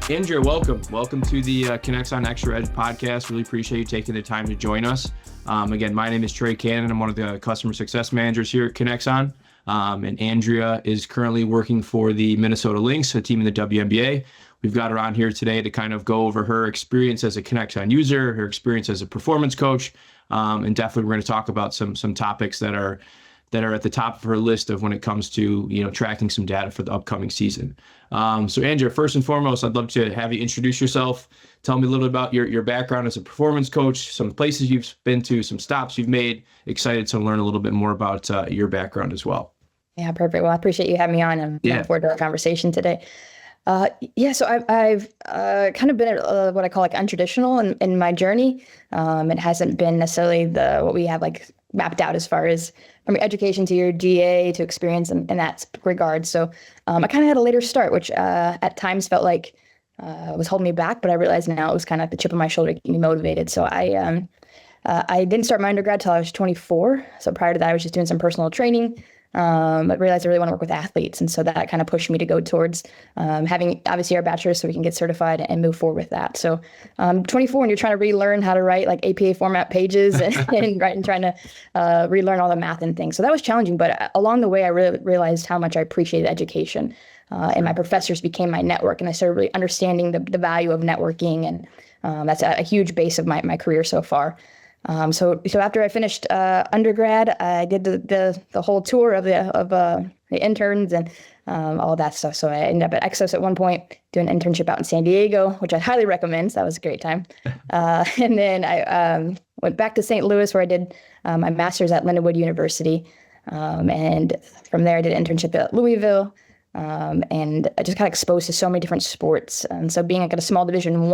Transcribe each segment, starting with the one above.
Andrea, welcome. Welcome to the KINEXON Xtra Edge podcast. Really appreciate you taking the time to join us. Again, my name is Trey Cannon. I'm one of the customer success managers here at KINEXON. And Andrea is currently working for the Minnesota Lynx, a team in the WNBA. We've got her on here today to kind of go over her experience as a KINEXON user, her experience as a performance coach, and definitely we're going to talk about some topics that are at the top of her list of when it comes to, tracking some data for the upcoming season. So Andrea, first and foremost, I'd love to have you introduce yourself. Tell me a little bit about your background as a performance coach, some places you've been to, some stops you've made. Excited to learn a little bit more about your background as well. Yeah, perfect. Well, I appreciate you having me on. I'm looking forward to our conversation today. So I've kind of been what I call like untraditional in my journey. It hasn't been necessarily what we have like mapped out as far as from your education to your GA to experience in that regard. So I kind of had a later start, which at times felt like was holding me back, but I realized now it was kind of the chip on my shoulder to keep me motivated. So I didn't start my undergrad till I was 24. So prior to that, I was just doing some personal training. But realized I really want to work with athletes. And so that kind of pushed me to go towards having obviously our bachelor's so we can get certified and move forward with that. So 24 and you're trying to relearn how to write like APA format pages and trying to relearn all the math and things. So that was challenging. But along the way, I really realized how much I appreciated education. And my professors became my network. And I started really understanding the value of networking. And that's a huge base of my career so far. So after I finished undergrad, I did the whole tour of the interns and all that stuff. So I ended up at EXOS at one point doing an internship out in San Diego, which I highly recommend. So that was a great time. And then I went back to St. Louis where I did my master's at Lindenwood University. And from there I did an internship at Louisville. And I just got exposed to so many different sports. And so being like at a small Division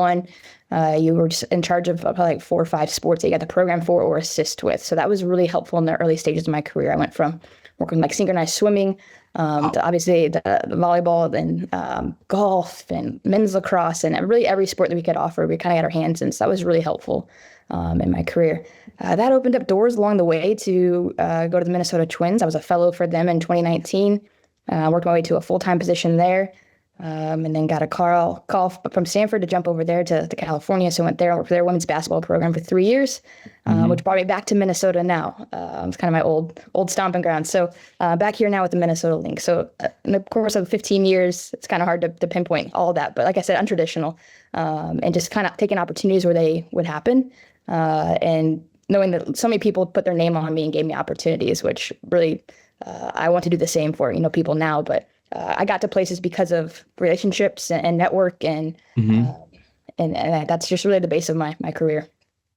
I, you were just in charge of probably like 4 or 5 sports that you got the program for or assist with. So that was really helpful in the early stages of my career. I went from working like synchronized swimming to obviously the volleyball and golf and men's lacrosse and really every sport that we could offer, we kind of got our hands in. So that was really helpful in my career. That opened up doors along the way to go to the Minnesota Twins. I was a fellow for them in 2019. Worked my way to a full-time position there, and then got a call from Stanford to jump over there to California. So I went there and worked for their women's basketball program for 3 years, which brought me back to Minnesota now. It's kind of my old stomping ground. So back here now with the Minnesota Lynx. So in the course of 15 years, it's kind of hard to pinpoint all of that. But like I said, untraditional, and just kind of taking opportunities where they would happen, and knowing that so many people put their name on me and gave me opportunities, which really I want to do the same for people now, but I got to places because of relationships and network, and that's just really the base of my career.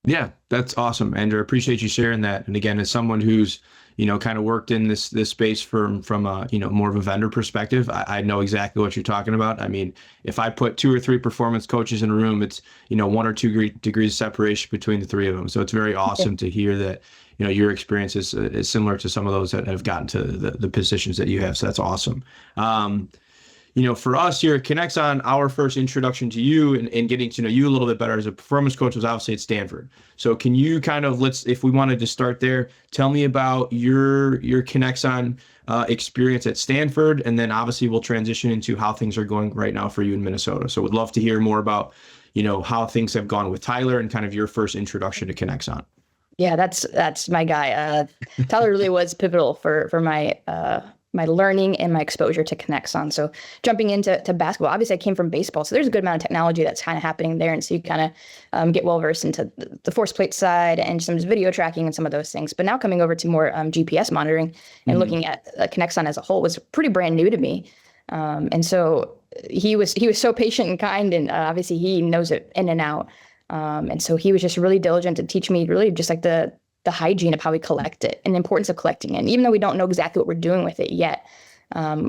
Yeah, that's awesome, Andrew. I appreciate you sharing that. And again, as someone who's kind of worked in this space from a more of a vendor perspective, I know exactly what you're talking about. I mean, if I put 2 or 3 performance coaches in a room, it's 1 or 2 degrees of separation between the 3 of them. So it's very awesome to hear that your experience is similar to some of those that have gotten to the positions that you have. So that's awesome. For us here at KINEXON, our first introduction to you and getting to know you a little bit better as a performance coach was obviously at Stanford. So can you kind of, if we wanted to start there, tell me about your KINEXON experience at Stanford, and then obviously we'll transition into how things are going right now for you in Minnesota. So we'd love to hear more about, how things have gone with Tyler and kind of your first introduction to KINEXON. Yeah, that's my guy. Tyler really was pivotal for my learning and my exposure to KINEXON. So jumping into basketball, obviously I came from baseball, so there's a good amount of technology that's kind of happening there. And so you kind of get well versed into the force plate side and some video tracking and some of those things. But now coming over to more GPS monitoring and looking at KINEXON as a whole was pretty brand new to me. And so he was so patient and kind, and obviously he knows it in and out. And so he was just really diligent to teach me really just like the hygiene of how we collect it and the importance of collecting it. And even though we don't know exactly what we're doing with it yet,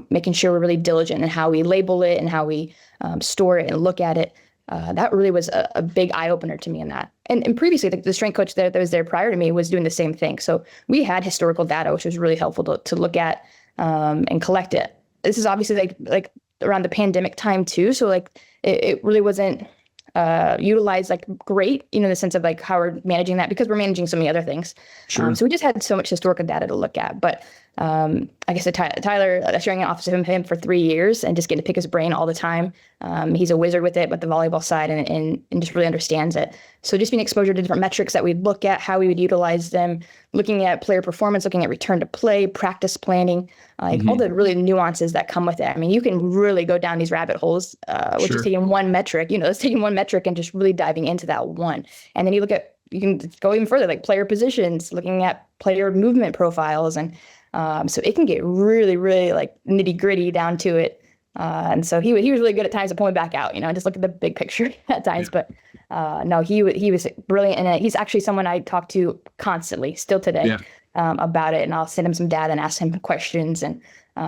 making sure we're really diligent in how we label it and how we store it and look at it. That really was a big eye opener to me in that. And previously, the strength coach that was there prior to me was doing the same thing. So we had historical data, which was really helpful to look at and collect it. This is obviously like around the pandemic time too. So it really wasn't utilized great, in the sense of how we're managing that, because we're managing so many other things. Sure. So we just had so much historical data to look at. But I guess Tyler sharing an office with him for 3 years and just getting to pick his brain all the time. He's a wizard with it, with the volleyball side, and just really understands it. So just being exposure to different metrics that we'd look at, how we would utilize them, looking at player performance, looking at return to play, practice planning, all the really nuances that come with it. I mean, you can really go down these rabbit holes, which is taking one metric, let's taking one metric and just really diving into that one. And then you can go even further, like player positions, looking at player movement profiles. And so it can get really, really like nitty gritty down to it. And so he was really good at times to pull me back out, just look at the big picture at times. But no, he was brilliant. And he's actually someone I talk to constantly still today about it. And I'll send him some data and ask him questions. And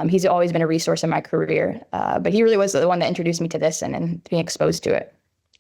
he's always been a resource in my career. But he really was the one that introduced me to this and being exposed to it.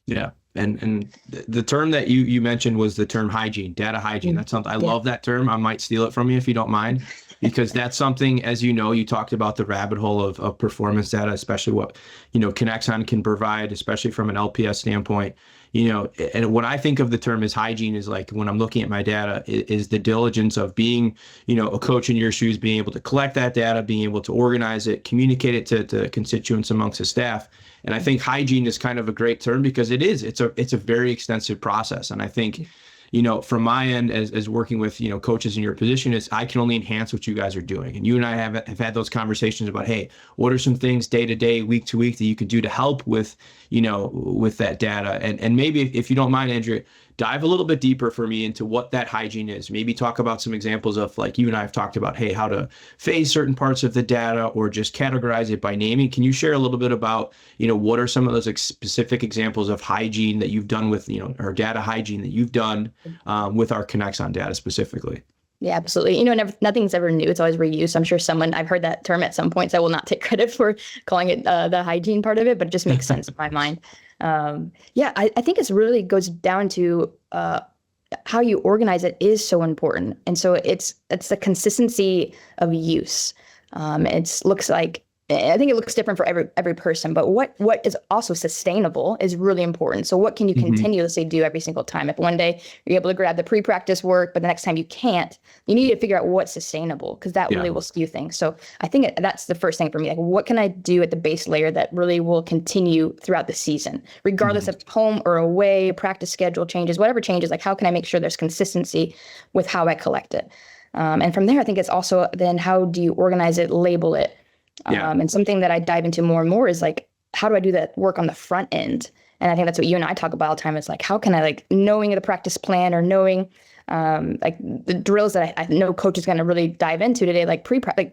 Yeah. And the term that you mentioned was the term hygiene, data hygiene. That's something I love that term. I might steal it from you if you don't mind, because that's something, as you know, you talked about the rabbit hole of performance data, especially what, KINEXON can provide, especially from an LPS standpoint. And when I think of the term as hygiene is like when I'm looking at my data is the diligence of being, a coach in your shoes, being able to collect that data, being able to organize it, communicate it to constituents amongst the staff. And I think hygiene is kind of a great term because it's a very extensive process. And I think, from my end as working with, coaches in your position is I can only enhance what you guys are doing. And you and I have had those conversations about, hey, what are some things day to day, week to week that you could do to help with, with that data? And maybe if you don't mind, Andrea, dive a little bit deeper for me into what that hygiene is. Maybe talk about some examples of, like you and I have talked about, hey, how to phase certain parts of the data or just categorize it by naming. Can you share a little bit about, what are some of those specific examples of hygiene that you've done with, or data hygiene that you've done with our KINEXON data specifically? Yeah, absolutely. Nothing's ever new. It's always reused. I'm sure I've heard that term at some point, so I will not take credit for calling it the hygiene part of it, but it just makes sense in my mind. I think it really goes down to how you organize it is so important. And so it's the consistency of use. I think it looks different for every person, but what is also sustainable is really important. So what can you continuously do every single time? If one day you're able to grab the pre-practice work, but the next time you can't, you need to figure out what's sustainable, because that really will skew things. So I think that's the first thing for me. Like, what can I do at the base layer that really will continue throughout the season, regardless of home or away, practice schedule changes, whatever changes, like how can I make sure there's consistency with how I collect it? And from there, I think it's also then how do you organize it, label it? And something that I dive into more and more is like, how do I do that work on the front end? And I think that's what you and I talk about all the time. It's like, how can I, knowing the practice plan or knowing the drills that I know coach is going to really dive into today,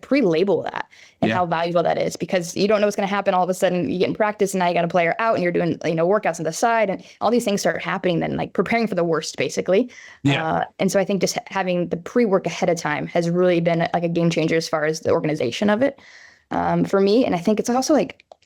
pre-label that and how valuable that is, because you don't know what's going to happen. All of a sudden you get in practice and now you got a player out and you're doing, workouts on the side and all these things start happening, then preparing for the worst basically. And so I think just having the pre-work ahead of time has really been a game changer as far as the organization of it. For me. And I think it's also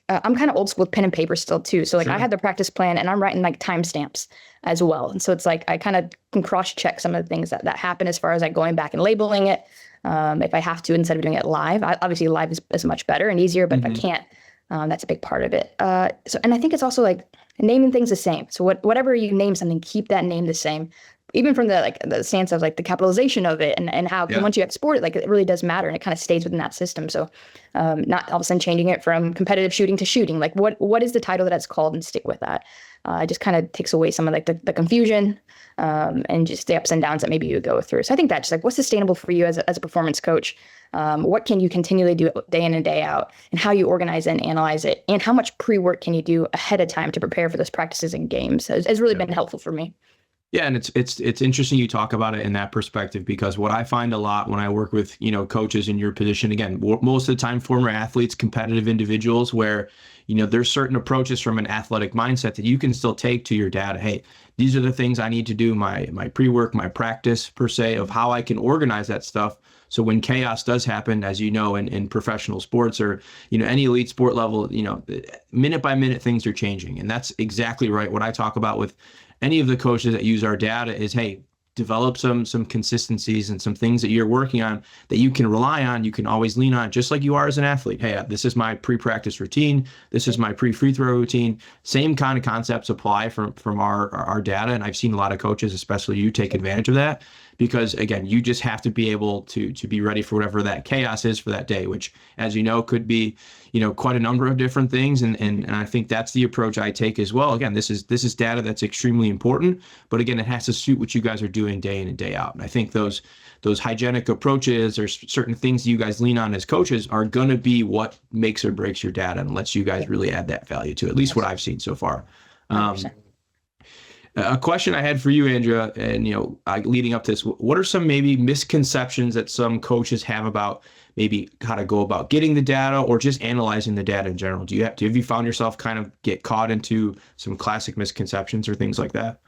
I'm kind of old school with pen and paper still too. So I had the practice plan and I'm writing timestamps as well. And so it's I kind of can cross check some of the things that happen as far as going back and labeling it. If I have to, instead of doing it live, obviously live is much better and easier, but if I can't, that's a big part of it. And I think it's also naming things the same. So whatever you name something, keep that name the same. Even from the stance of the capitalization of it and how once you export it, it really does matter and it kind of stays within that system. So not all of a sudden changing it from competitive shooting to shooting. What is the title that it's called, and stick with that. It just kind of takes away some of the confusion and just the ups and downs that maybe you go through. So I think that's what's sustainable for you as a performance coach. What can you continually do day in and day out, and how you organize it and analyze it, and how much pre-work can you do ahead of time to prepare for those practices and games has really been helpful for me. Yeah, and it's interesting you talk about it in that perspective, because what I find a lot when I work with, coaches in your position, again, most of the time former athletes, competitive individuals, where, there's certain approaches from an athletic mindset that you can still take to your data. Hey, these are the things I need to do, my pre-work, my practice per se, of how I can organize that stuff. So when chaos does happen, as you know, in professional sports or, any elite sport level, minute by minute, things are changing. And that's exactly right. What I talk about with any of the coaches that use our data is, hey, develop some consistencies and some things that you're working on that you can rely on, you can always lean on, just like you are as an athlete. Hey, this is my pre-practice routine. This is my pre-free throw routine. Same kind of concepts apply from our data. And I've seen a lot of coaches, especially you, take advantage of that. because again, you just have to be able to be ready for whatever that chaos is for that day, which, as you know, could be, quite a number of different things. And I think that's the approach I take as well. Again, this is data that's extremely important, but again, it has to suit what you guys are doing day in and day out. And I think those hygienic approaches or certain things you guys lean on as coaches are going to be what makes or breaks your data and lets you guys really add that value to, at least what I've seen so far. A question I had for you, Andrea, and leading up to this, what are some maybe misconceptions that some coaches have about maybe how to go about getting the data or just analyzing the data in general? Have you found yourself kind of get caught into some classic misconceptions or things like that?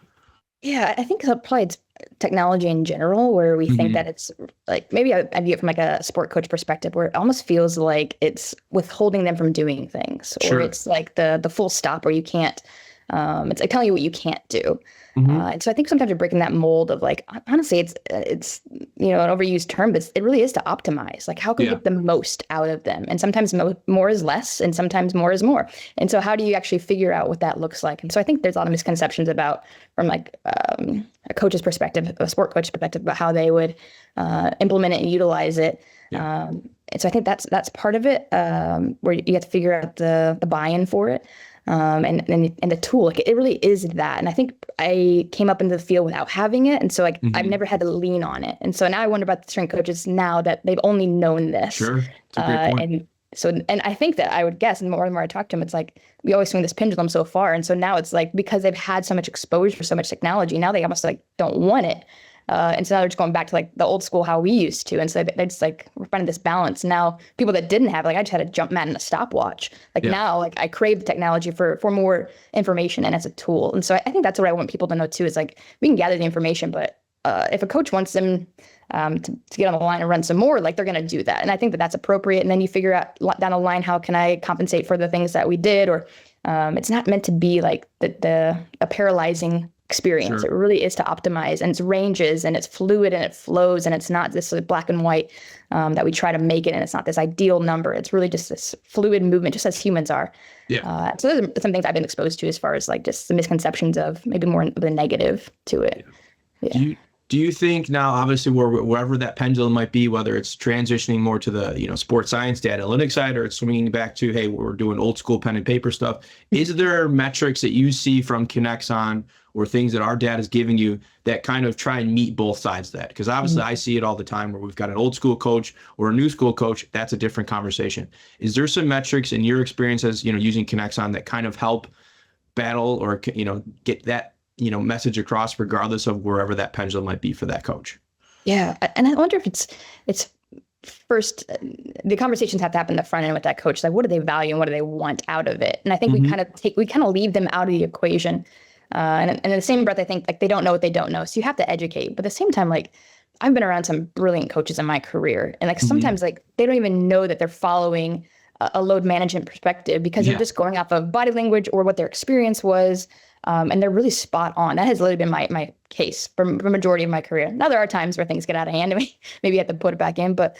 Yeah, I think probably it's technology in general, where we think that it's like, maybe I view it from like a sport coach perspective, where it almost feels like it's withholding them from doing things, or it's like the full stop where you can't. It's like telling you what you can't do. And so I think sometimes you're breaking that mold of like, honestly, it's an overused term, but it really is to optimize. Like, how can we get the most out of them? And sometimes more is less, and sometimes more is more. And so how do you actually figure out what that looks like? And so I think there's a lot of misconceptions about, from like a coach's perspective, a sport coach perspective, about how they would implement it and utilize it. And so I think that's part of it, where you have to figure out the buy-in for it. And the tool, like it really is that. And I think I came up into the field without having it. And so like I've never had to lean on it. And so now I wonder about the strength coaches now that they've only known this. Sure. That's a great point. And I think that I would guess, and the more and more I talk to them, it's like we always swing this pendulum so far. And so now it's like, because they've had so much exposure for so much technology, now they almost like don't want it. And so now they're just going back to like the old school, how we used to. And so they're just like, we're finding this balance. Now, people that didn't have, like, I just had a jump mat and a stopwatch. Like now, like I crave the technology for more information and as a tool. And so I think that's what I want people to know too, is like, we can gather the information, but if a coach wants them to get on the line and run some more, like they're going to do that. And I think that that's appropriate. And then you figure out down the line, how can I compensate for the things that we did? Or it's not meant to be like a paralyzing experience. It really is to optimize, and it's ranges, and it's fluid, and it flows, and it's not this black and white that we try to make it, and it's not this ideal number. It's really just this fluid movement, just as humans are. So those are some things I've been exposed to as far as like just the misconceptions of maybe more of the negative to it. Do you think now, obviously, wherever that pendulum might be, whether it's transitioning more to the sports science, data analytics side, or it's swinging back to, hey, we're doing old school pen and paper stuff, is there metrics that you see from KINEXON or things that our data is giving you that kind of try and meet both sides of that? Because obviously I see it all the time where we've got an old school coach or a new school coach. That's a different conversation. Is there some metrics in your experience as using KINEXON that kind of help battle or get that message across, regardless of wherever that pendulum might be for that coach? Yeah. And I wonder if it's first, the conversations have to happen in the front end with that coach. Like, what do they value and what do they want out of it? And I think we kind of leave them out of the equation. And in the same breath, I think like they don't know what they don't know. So you have to educate. But at the same time, like I've been around some brilliant coaches in my career. And like sometimes like they don't even know that they're following a load management perspective, because they're just going off of body language or what their experience was. And they're really spot on. That has literally been my case for the majority of my career. Now there are times where things get out of hand and maybe you have to put it back in, but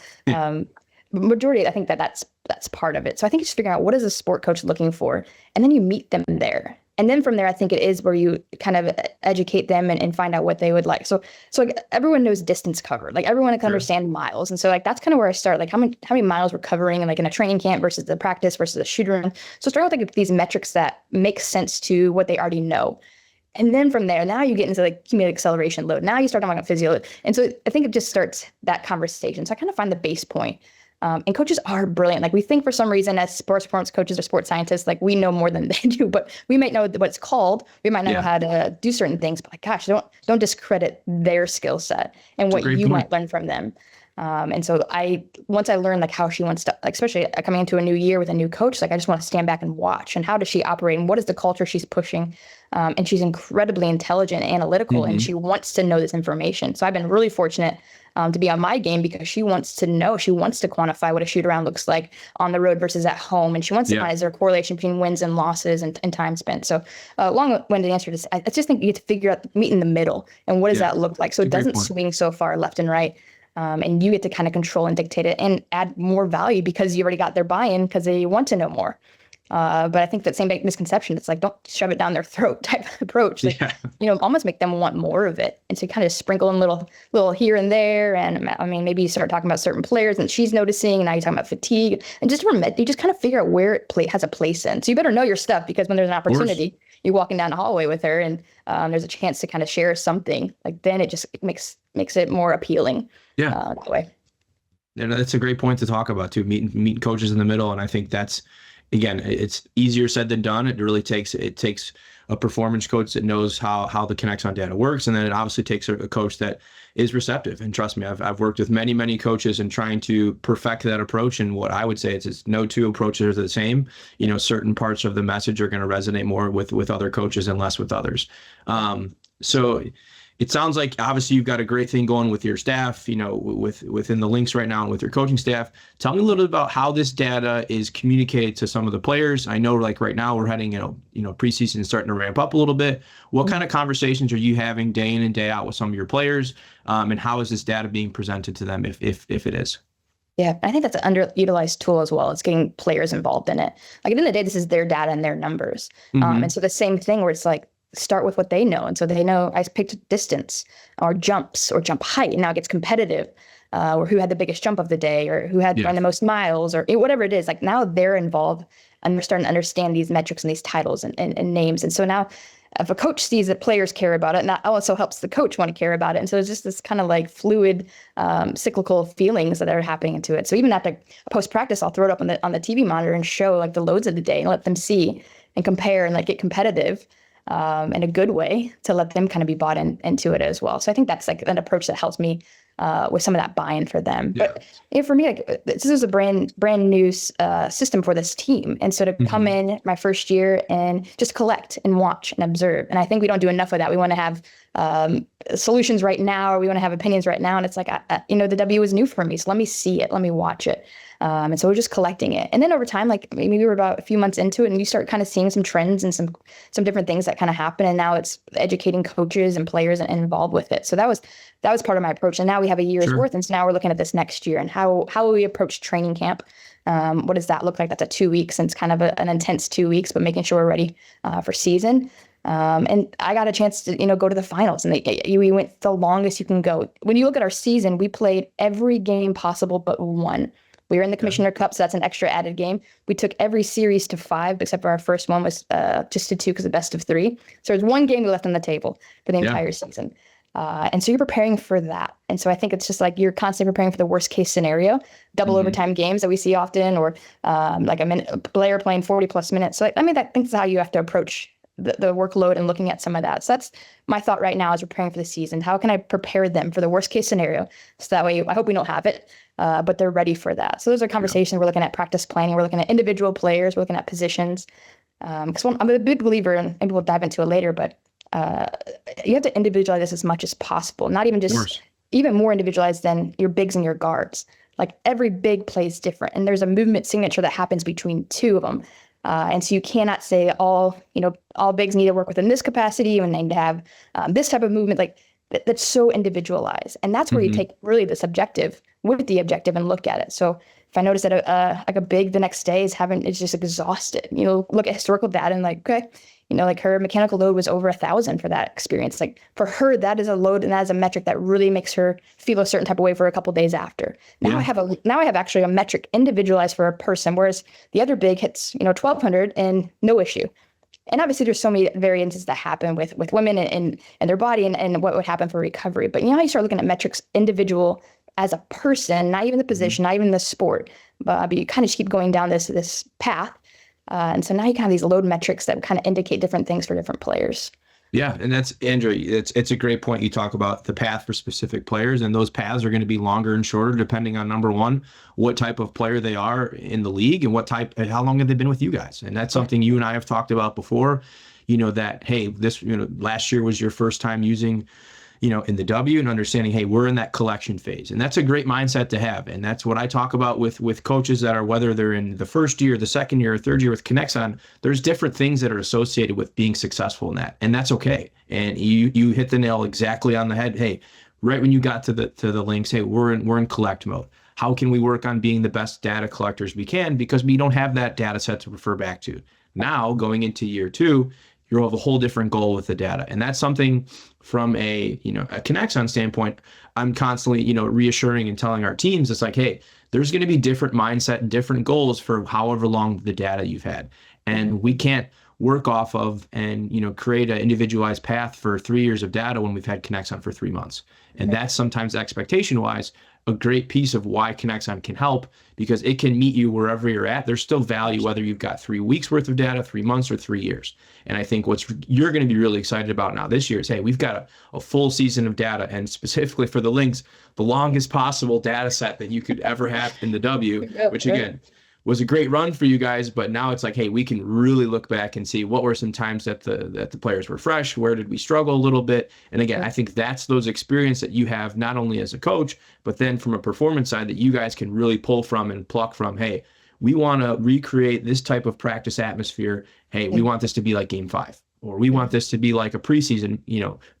majority, I think that's part of it. So I think just figuring out what is a sport coach looking for, and then you meet them there. And then from there, I think it is where you kind of educate them and find out what they would like. So like everyone knows distance covered. Like everyone can understand miles. And so like that's kind of where I start. Like how many miles we're covering, and like in a training camp versus the practice versus the shoot around. So start with like these metrics that make sense to what they already know. And then from there, now you get into like cumulative acceleration load. Now you start talking about physio load. And so I think it just starts that conversation. So I kind of find the base point. And coaches are brilliant. Like we think for some reason as sports performance coaches or sports scientists, like we know more than they do, but we might know what it's called. We might know how to do certain things, but like, gosh, don't discredit their skill set and what you might learn from them. And so once I learned like how she wants to, like, especially coming into a new year with a new coach, like I just want to stand back and watch, and how does she operate and what is the culture she's pushing? And she's incredibly intelligent and analytical, and she wants to know this information. So I've been really fortunate to be on my game, because she wants to know, she wants to quantify what a shoot around looks like on the road versus at home. And she wants to find, is there a correlation between wins and losses and time spent? So long-winded answer to this, I just think you have to figure out, meet in the middle, and what does that look like? So it doesn't swing so far left and right. And you get to kind of control and dictate it and add more value, because you already got their buy-in because they want to know more. But I think that same misconception, it's like, don't shove it down their throat type of approach. Like, almost make them want more of it. And so you kind of sprinkle in little here and there. And I mean, maybe you start talking about certain players and she's noticing, and now you're talking about fatigue, and you just kind of figure out where it has a place in. So you better know your stuff, because when there's an opportunity, you're walking down the hallway with her and there's a chance to kind of share something, like then it makes it more appealing. That way. And that's a great point to talk about too, meeting coaches in the middle. And I think that's, again, it's easier said than done. It really takes a performance coach that knows how the KINEXON data works. And then it obviously takes a coach that is receptive. And trust me, I've worked with many coaches and trying to perfect that approach. And what I would say is no two approaches are the same. Certain parts of the message are going to resonate more with other coaches and less with others. So it sounds like obviously you've got a great thing going with your staff, within the Lynx right now and with your coaching staff. Tell me a little bit about how this data is communicated to some of the players. I know, like right now we're heading, preseason starting to ramp up a little bit. What kind of conversations are you having day in and day out with some of your players? And how is this data being presented to them if it is? Yeah, I think that's an underutilized tool as well. It's getting players involved in it. Like at the end of the day, this is their data and their numbers. And so the same thing where it's like, start with what they know. And so they know I picked distance or jumps or jump height, and now it gets competitive, or who had the biggest jump of the day, or who had run the most miles, or whatever it is. Like now they're involved and they're starting to understand these metrics and these titles and names. And so now if a coach sees that players care about it, and that also helps the coach want to care about it. And so it's just this kind of like fluid, cyclical feelings that are happening into it. So even after post-practice, I'll throw it up on the TV monitor and show like the loads of the day and let them see and compare and like get competitive. In a good way to let them kind of be bought into it as well. So I think that's like an approach that helps me with some of that buy-in for them. Yeah. But for me, like this is a brand new system for this team. And so to come in my first year and just collect and watch and observe. And I think we don't do enough of that. We want to have solutions right now, or we want to have opinions right now. And it's like, the W is new for me. So let me see it. Let me watch it. And so we're just collecting it. And then over time, like maybe we were about a few months into it and you start kind of seeing some trends and some different things that kind of happen. And now it's educating coaches and players and involved with it. So that was part of my approach. And now we have a year's worth. And so now we're looking at this next year and how will we approach training camp? What does that look like? That's a 2 weeks, and it's kind of an intense 2 weeks, but making sure we're ready for season. And I got a chance to, go to the finals, and we went the longest you can go. When you look at our season, we played every game possible but one. We were in the Commissioner Cup, so that's an extra added game. We took every series to 5, except for our first one was just to 2 because of best of 3. So there's one game we left on the table for the entire season. And so you're preparing for that. And so I think it's just like you're constantly preparing for the worst case scenario, double overtime games that we see often, or like a player playing 40 plus minutes. So I think that's how you have to approach the workload and looking at some of that. So that's my thought right now as preparing for the season. How can I prepare them for the worst case scenario? So that way, I hope we don't have it, but they're ready for that. So those are conversations. We're looking at practice planning. We're looking at individual players. We're looking at positions. Because I'm a big believer, and maybe we'll dive into it later, but you have to individualize this as much as possible. Not even just, even more individualized than your bigs and your guards. Like every big play is different, and there's a movement signature that happens between two of them. And so you cannot say all bigs need to work within this capacity and they need to have this type of movement. Like that's so individualized. And that's where you take really the subjective with the objective and look at it. So if I notice that a big the next day is just exhausted, look at historical data and like, okay, like her mechanical load was over 1,000 for that experience. Like for her, that is a load and that is a metric that really makes her feel a certain type of way for a couple of days after. Now I have actually a metric individualized for a person, whereas the other big hits, 1,200 and no issue. And obviously there's so many variances that happen with women and their body and what would happen for recovery. But how you start looking at metrics individual as a person, not even the position, not even the sport, but you kind of just keep going down this path. And so now you kind of have these load metrics that kind of indicate different things for different players. Yeah, and that's, Andrea, it's a great point. You talk about the path for specific players, and those paths are going to be longer and shorter depending on, number one, what type of player they are in the league and how long have they been with you guys. And that's something you and I have talked about before, that, hey, this, last year was your first time using, in the W, and understanding, hey, we're in that collection phase. And that's a great mindset to have. And that's what I talk about with coaches that are, whether they're in the first year, the second year, or third year with KINEXON, there's different things that are associated with being successful in that. And that's okay. And you hit the nail exactly on the head. Hey, right when you got to the Lynx, hey, we're in collect mode. how can we work on being the best data collectors we can, because we don't have that data set to refer back to. Now, going into year 2, you'll have a whole different goal with the data. And that's something from a KINEXON standpoint, I'm constantly, reassuring and telling our teams, it's like, hey, there's going to be different mindset and different goals for however long the data you've had. And we can't work off of and, create an individualized path for 3 years of data when we've had KINEXON for 3 months. And that's sometimes expectation-wise a great piece of why KINEXON can help, because it can meet you wherever you're at. There's still value whether you've got 3 weeks worth of data, 3 months, or 3 years. And I think what you're going to be really excited about now this year is, hey, we've got a full season of data, and specifically for the Lynx, the longest possible data set that you could ever have in the W, which again, was a great run for you guys, but now it's like, hey, we can really look back and see what were some times that the players were fresh, where did we struggle a little bit. And again, I think that's those experience that you have not only as a coach, but then from a performance side that you guys can really pull from and pluck from. Hey, we want to recreate this type of practice atmosphere. Hey, we want this to be like game 5, or we want this to be like a preseason,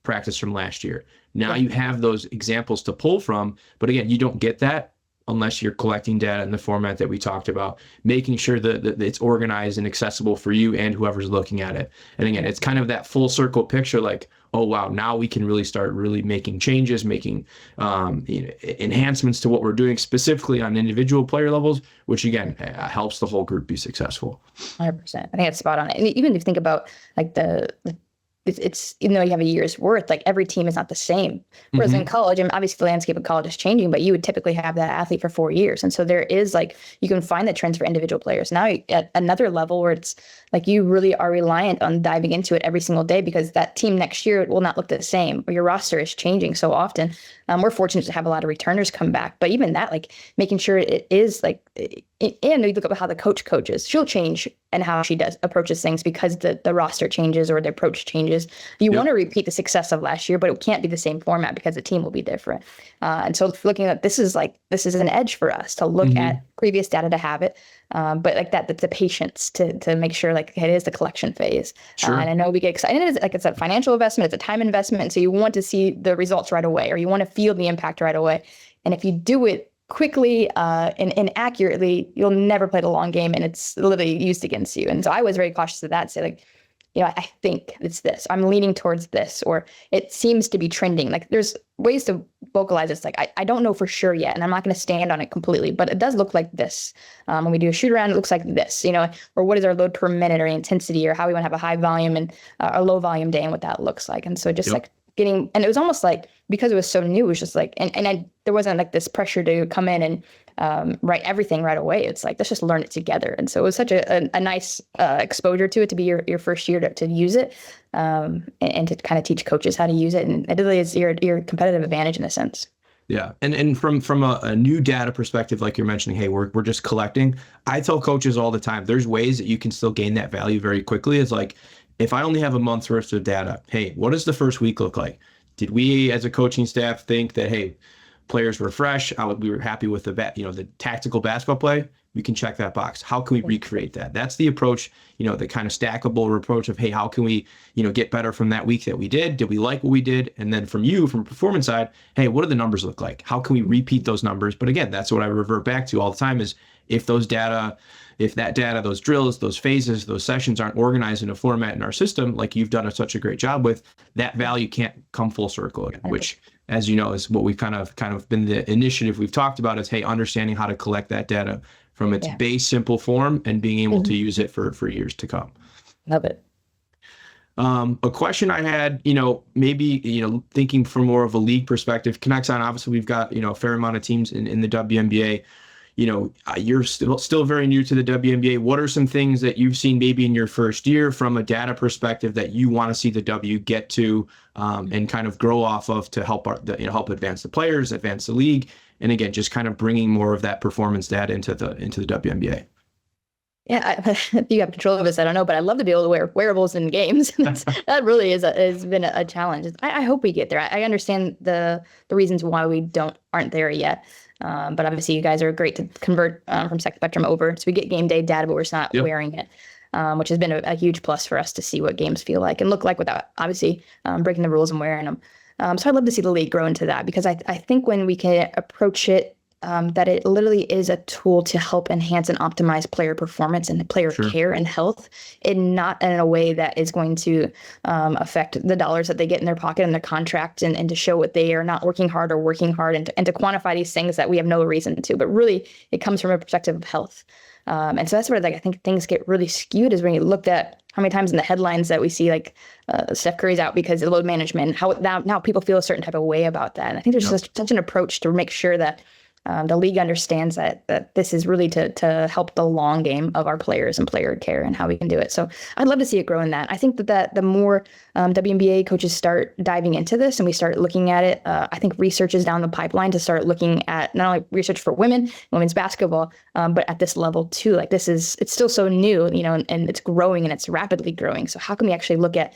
practice from last year. Now you have those examples to pull from, but again, you don't get that unless you're collecting data in the format that we talked about, making sure that it's organized and accessible for you and whoever's looking at it. And again, it's kind of that full circle picture, like, oh, wow, now we can really start making changes, making enhancements to what we're doing specifically on individual player levels, which again, helps the whole group be successful. 100%. I think that's spot on. And even if you think about like it's even though you have a year's worth, like every team is not the same. Whereas in college, and obviously the landscape of college is changing, but you would typically have that athlete for 4 years. And so there is like, you can find the trends for individual players. Now at another level where it's like you really are reliant on diving into it every single day, because that team next year will not look the same, or your roster is changing so often. We're fortunate to have a lot of returners come back, but even that, like making sure it is like, and you look at how the coach coaches, she'll change and how she approaches things because the roster changes or the approach changes. You want to repeat the success of last year, but it can't be the same format because the team will be different. And so looking at this is an edge for us to look at previous data to have it. But like that's the patience to make sure like it is the collection phase. Sure. And I know we get excited. It's a financial investment, it's a time investment. And so you want to see the results right away, or you want to feel the impact right away. And if you do it quickly and accurately, you'll never play the long game, and it's literally used against you. And so I was very cautious of that, say like, I think it's this, I'm leaning towards this, or it seems to be trending. Like there's ways to vocalize this. Like, I don't know for sure yet, and I'm not going to stand on it completely, but it does look like this. When we do a shoot around, it looks like this, or what is our load per minute or intensity, or how we want to have a high volume and a low volume day and what that looks like. And so just like and it was almost like, because it was so new, it was just like, there wasn't like this pressure to come in and write everything right away. It's like, let's just learn it together. And so it was such a nice exposure to it, to be your first year to use it, and to kind of teach coaches how to use it. And it really is your competitive advantage in a sense. Yeah. And from a new data perspective, like you're mentioning, hey, we're just collecting. I tell coaches all the time, there's ways that you can still gain that value very quickly. It's like, if I only have a month's worth of data, hey, what does the first week look like? Did we as a coaching staff think that, hey, players were fresh, we were happy with the tactical basketball play? We can check that box. How can we recreate that? That's the approach, the kind of stackable approach of, hey, how can we, get better from that week that we did? Did we like what we did? And then from a performance side, hey, what do the numbers look like? How can we repeat those numbers? But again, that's what I revert back to all the time is, if that data, those drills, those phases, those sessions aren't organized in a format in our system, like you've done such a great job with, that value can't come full circle again, which, as you know, is what we've kind of been the initiative we've talked about is, hey, understanding how to collect that data from its base simple form and being able to use it for years to come. Love it. A question I had, maybe, thinking from more of a league perspective, KINEXON, obviously we've got, a fair amount of teams in the WNBA. You're still very new to the WNBA. What are some things that you've seen maybe in your first year from a data perspective that you want to see the W get to and kind of grow off of to help help advance the players, advance the league, and again, just kind of bringing more of that performance data into the WNBA? Yeah, if you have control of this, I don't know, but I'd love to be able to wear wearables in games. That really has been a challenge. I hope we get there. I understand the reasons why we aren't there yet. But obviously you guys are great to convert from Sex Spectrum over. So we get game day data, but we're just not wearing it, which has been a huge plus for us to see what games feel like and look like without obviously breaking the rules and wearing them. So I'd love to see the league grow into that, because I think when we can approach it that it literally is a tool to help enhance and optimize player performance and player care and health, and not in a way that is going to affect the dollars that they get in their pocket and their contract, and to show what they are not working hard or working hard, and to quantify these things that we have no reason to. But really, it comes from a perspective of health. And so that's where I think things get really skewed, is when you looked at how many times in the headlines that we see Steph Curry's out because of load management, how now people feel a certain type of way about that. And I think there's just such an approach to make sure that the league understands that this is really to help the long game of our players and player care and how we can do it. So I'd love to see it grow in that. I think that the more WNBA coaches start diving into this and we start looking at it, I think research is down the pipeline to start looking at not only research for women's basketball, but at this level too. Like it's still so new, and it's growing and it's rapidly growing. So how can we actually look at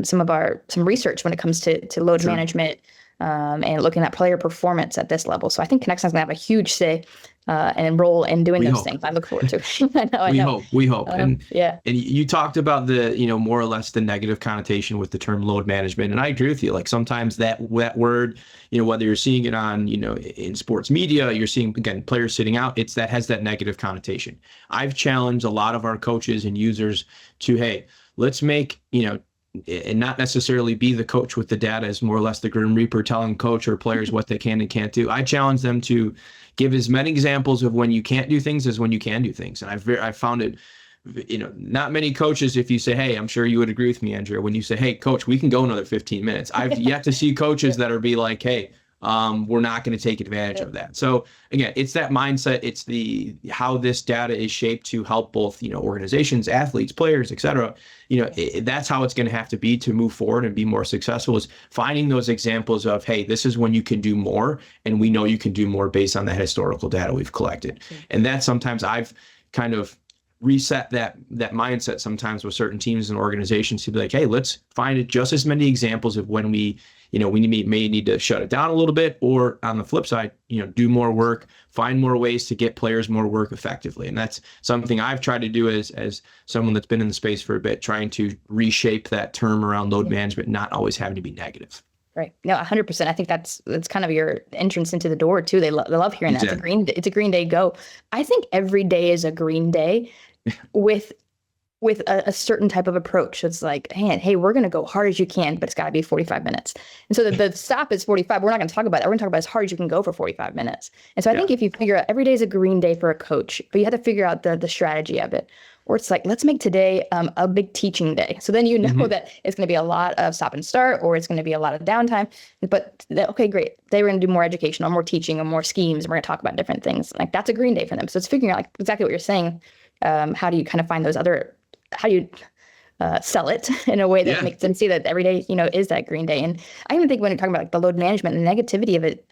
some research when it comes to load management, and looking at player performance at this level? So I think KINEXON's going to have a huge say and role in doing those things. I look forward to it. We hope. And you talked about the, more or less the negative connotation with the term load management. And I agree with you. Like sometimes that word, whether you're seeing it on, in sports media, you're seeing, again, players sitting out, that has that negative connotation. I've challenged a lot of our coaches and users to, hey, let's make, and not necessarily be the coach with the data, as more or less the Grim Reaper telling coach or players what they can and can't do. I challenge them to give as many examples of when you can't do things as when you can do things. And I've found it, not many coaches, if you say, hey, I'm sure you would agree with me, Andrea, when you say, hey, coach, we can go another 15 minutes. I've yet to see coaches that are be like, hey, we're not going to take advantage of that. So again, it's that mindset. It's how this data is shaped to help both, organizations, athletes, players, et cetera. That's how it's going to have to be to move forward and be more successful, is finding those examples of, hey, this is when you can do more. And we know you can do more based on the historical data we've collected. And that sometimes I've kind of reset that mindset sometimes with certain teams and organizations to be like, hey, let's find just as many examples of when we may need to shut it down a little bit, or on the flip side, do more work, find more ways to get players more work effectively. And that's something I've tried to do as someone that's been in the space for a bit, trying to reshape that term around load management, not always having to be negative. Right. No, 100%. I think that's kind of your entrance into the door too. They love hearing that. It's a green day go. I think every day is a green day with a certain type of approach. It's like, hey, we're going to go hard as you can, but it's got to be 45 minutes. And so the stop is 45. We're not going to talk about that. We're going to talk about as hard as you can go for 45 minutes. And so I think if you figure out every day is a green day for a coach, but you have to figure out the strategy of it. Or it's like, let's make today a big teaching day. So then that it's going to be a lot of stop and start, or it's going to be a lot of downtime. But okay, great. They were going to do more educational, more teaching, and more schemes. And we're going to talk about different things. Like that's a green day for them. So it's figuring out like exactly what you're saying. How do you kind of find those how do you sell it in a way that makes them see that every day, is that green day? And I even think when you're talking about like the load management and the negativity of it,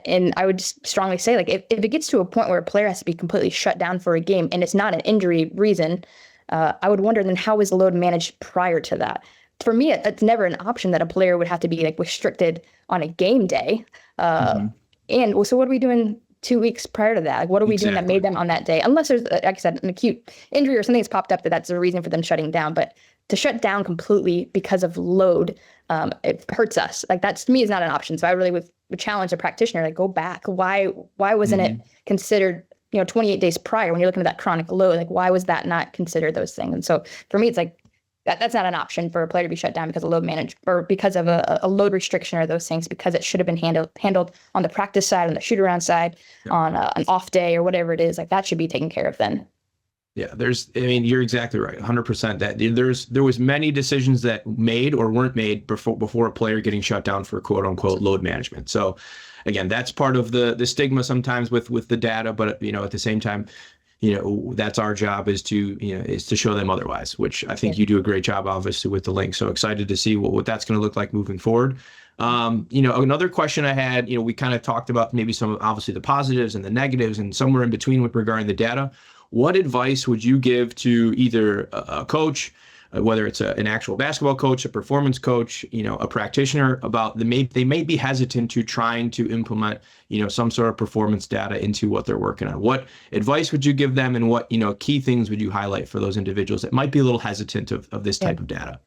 and I would just strongly say, like, if it gets to a point where a player has to be completely shut down for a game and it's not an injury reason, I would wonder then how is the load managed prior to that? For me, it's never an option that a player would have to be like restricted on a game day. And so what are we doing 2 weeks prior to that? Like, what are we doing that made them on that day? Unless there's, like I said, an acute injury or something that's popped up that's a reason for them shutting down. But to shut down completely because of load, it hurts us. Like that to me is not an option. So I really would challenge a practitioner, like go back. Why wasn't it considered, 28 days prior when you're looking at that chronic load? Like why was that not considered those things? And so for me, it's like that's not an option for a player to be shut down because of load management or because of a load restriction or those things, because it should have been handled on the practice side, on the shoot around side, on an off day or whatever it is. Like that should be taken care of then. Yeah, you're exactly right. 100% that there was many decisions that made or weren't made before a player getting shut down for quote unquote load management. So again, that's part of the stigma sometimes with the data, but at the same time, that's our job is to show them otherwise, which I think you do a great job, obviously, with the Lynx. So excited to see what that's going to look like moving forward. Another question I had, we kind of talked about maybe some, obviously the positives and the negatives and somewhere in between with regarding the data. What advice would you give to either a coach, whether it's an actual basketball coach, a performance coach, a practitioner, about they may be hesitant to trying to implement, some sort of performance data into what they're working on? What advice would you give them, and what, key things would you highlight for those individuals that might be a little hesitant of this type of data?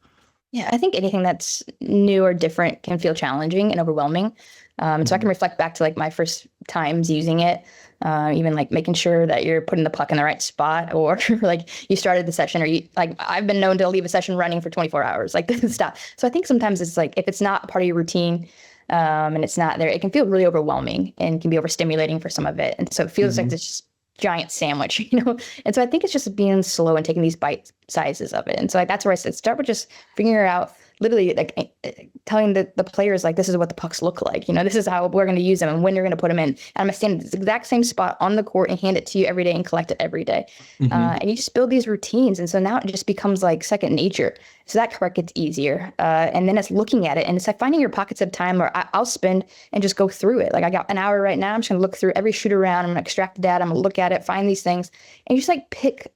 Yeah, I think anything that's new or different can feel challenging and overwhelming. So I can reflect back to like my first times using it, even like making sure that you're putting the puck in the right spot, or like you started the session, or you like, I've been known to leave a session running for 24 hours, like this stuff. So I think sometimes it's like, if it's not a part of your routine, and it's not there, it can feel really overwhelming and can be overstimulating for some of it. And so it feels like this giant sandwich, you know? And so I think it's just being slow and taking these bite sizes of it. And so like, that's where I said, start with just figuring out, literally like telling the players, like, this is what the pucks look like, you know, this is how we're going to use them and when you're going to put them in. And I'm going to stand at the exact same spot on the court and hand it to you every day and collect it every day. And you just build these routines. And so now it just becomes like second nature. So that part gets easier. And then it's looking at it, and it's like finding your pockets of time where I'll spend and just go through it. Like, I got an hour right now. I'm just going to look through every shoot around. I'm going to extract the data. I'm going to look at it, find these things, and you just like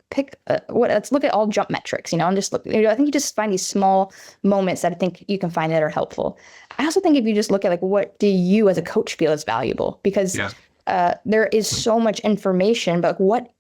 let's look at all jump metrics, you know, and just look, you know, I think you just find these small moments that I think you can find that are helpful. I also think if you just look at like, what do you as a coach feel is valuable? Because there is so much information, but what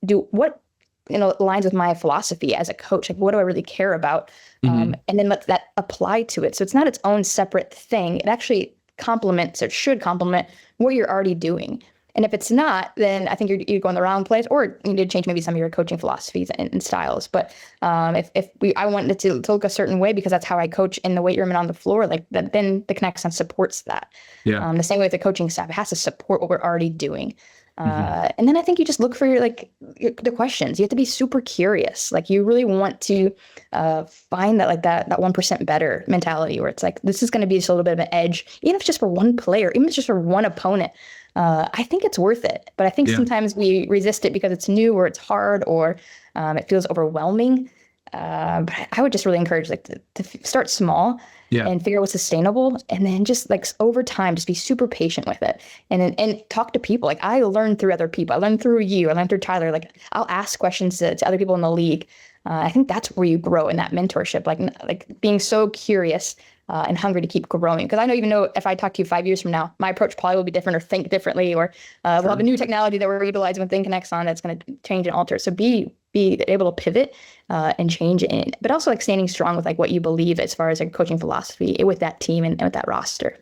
aligns with my philosophy as a coach? Like, what do I really care about? And then let that apply to it. So it's not its own separate thing. It actually complements, or should complement, what you're already doing. And if it's not, then I think you're going the wrong place, or you need to change maybe some of your coaching philosophies and styles. But I wanted to look a certain way because that's how I coach in the weight room and on the floor, like that, then the KINEXON supports that. The same way with the coaching staff, it has to support what we're already doing. And then I think you just look for the questions. You have to be super curious. Like, you really want to find that 1% better mentality, where it's like, this is going to be just a little bit of an edge, even if it's just for one player, even if it's just for one opponent. I think it's worth it. But I think sometimes we resist it because it's new, or it's hard, or it feels overwhelming. But I would just really encourage to start small and figure out what's sustainable. And then just like over time, just be super patient with it, and talk to people. Like, I learned through other people. I learned through you. I learned through Tyler. Like, I'll ask questions to other people in the league. I think that's where you grow in that mentorship, like being so curious and hungry to keep growing. Because I don't even know if I talk to you 5 years from now, my approach probably will be different, or think differently, or we'll have a new technology that we're utilizing within KINEXON that's going to change and alter. So be able to pivot and change it, but also like standing strong with like what you believe as far as like coaching philosophy with that team and with that roster.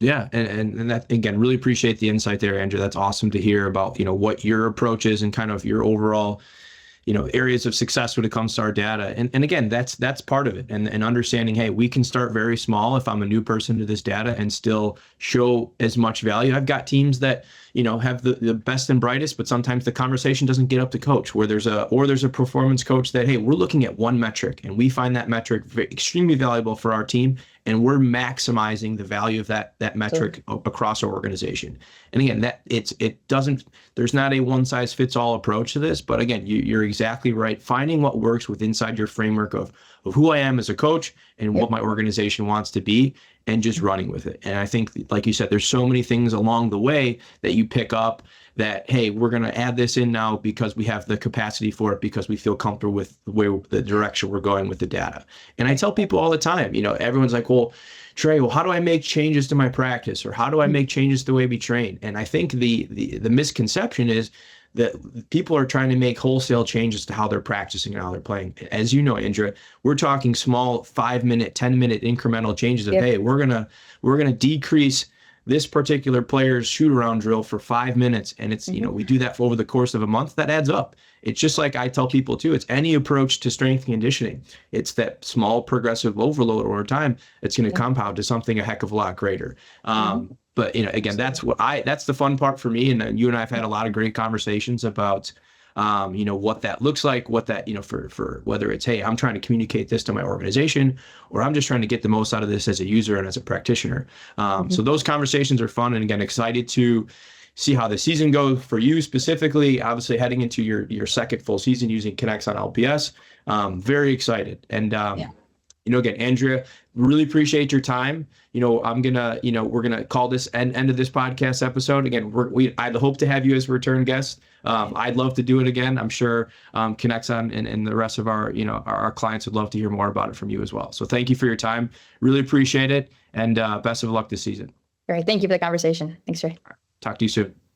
Yeah. And that, again, really appreciate the insight there, Andrea. That's awesome to hear about, what your approach is and kind of your overall, areas of success when it comes to our data. And again, that's part of it. And understanding, hey, we can start very small if I'm a new person to this data and still show as much value. I've got teams that, have the best and brightest, but sometimes the conversation doesn't get up to coach, where there's a performance coach that, hey, we're looking at one metric and we find that metric extremely valuable for our team, and we're maximizing the value of that metric across our organization. And again, there's not a one size fits all approach to this, but again, you're exactly right. Finding what works inside your framework of who I am as a coach and what my organization wants to be, and just running with it. And I think, like you said, there's so many things along the way that you pick up that, hey, we're going to add this in now because we have the capacity for it, because we feel comfortable with the direction we're going with the data. And I tell people all the time, everyone's like, well, Trey, how do I make changes to my practice? Or how do I make changes to the way we train? And I think the misconception is that people are trying to make wholesale changes to how they're practicing and how they're playing. As you know, Andrea, we're talking small 5-minute, 10-minute incremental changes of, hey, we're gonna decrease this particular player's shoot around drill for 5 minutes. And it's, we do that for over the course of a month. That adds up. It's just like I tell people too, it's any approach to strength and conditioning. It's that small progressive overload over time. It's going to compound to something a heck of a lot greater. But again, that's the fun part for me. And you and I have had a lot of great conversations about, what that looks like, what that, for whether it's, hey, I'm trying to communicate this to my organization, or I'm just trying to get the most out of this as a user and as a practitioner. So those conversations are fun. And again, excited to see how the season goes for you specifically, obviously heading into your second full season using KINEXON LPS. Very excited. And, again, Andrea, really appreciate your time. I'm gonna, we're gonna call this end of this podcast episode. Again, I'd hope to have you as a return guest. I'd love to do it again. I'm sure KINEXON and the rest of our, our clients would love to hear more about it from you as well. So thank you for your time. Really appreciate it, and best of luck this season. Great. Thank you for the conversation. Thanks, Trey. Talk to you soon.